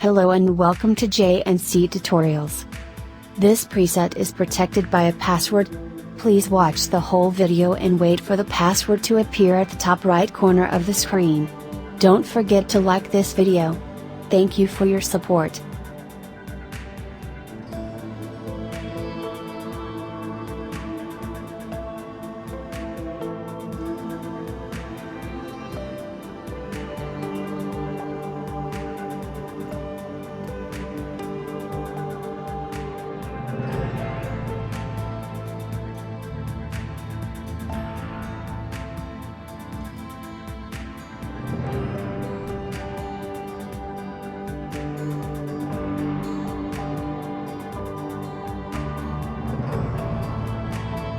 Hello and welcome to J&C Tutorials. This preset is protected by a password. Please watch the whole video and wait for the password to appear at the top right corner of the screen. Don't forget to like this video. Thank you for your support.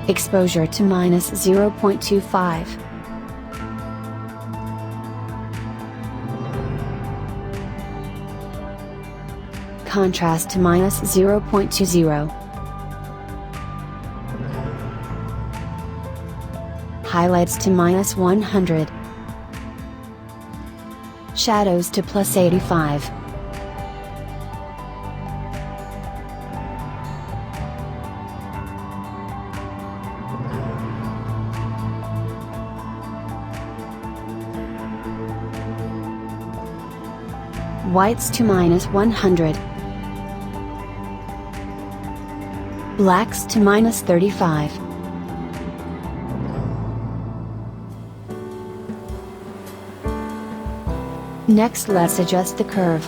Exposure to -0.25. Contrast to -0.20. Highlights to -100. Shadows to +85. Whites to -100. Blacks to -35. Next, let's adjust the curve.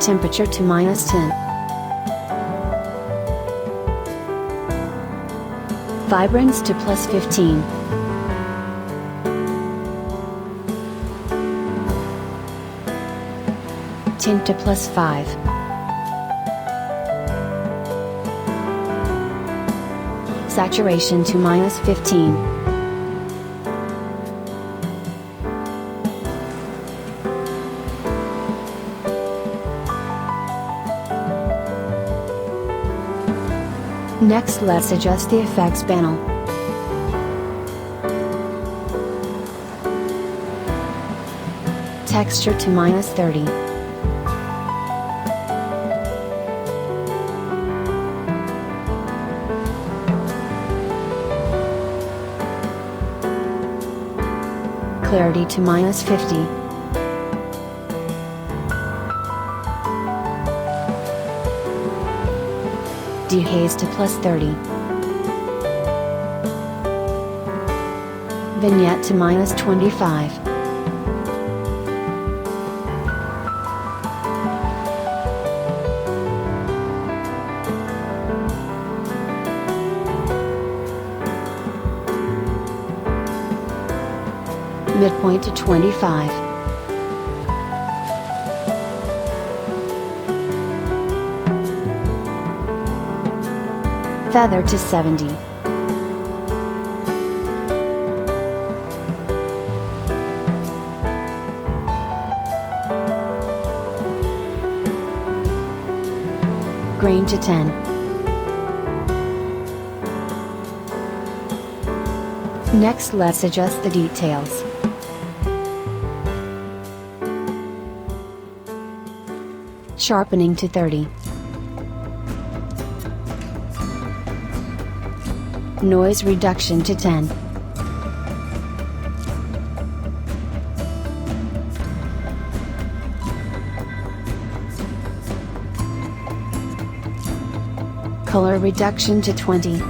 Temperature to -10. Vibrance to +15. Tint to +5. Saturation to -15. Next, let's adjust the effects panel. Texture to -30. Clarity to -50. Dehaze to +30. Vignette to -25. Midpoint to 25. Feather to 70. Grain to 10. Next, let's adjust the details. Sharpening to 30. Noise reduction to 10. Color reduction to 20.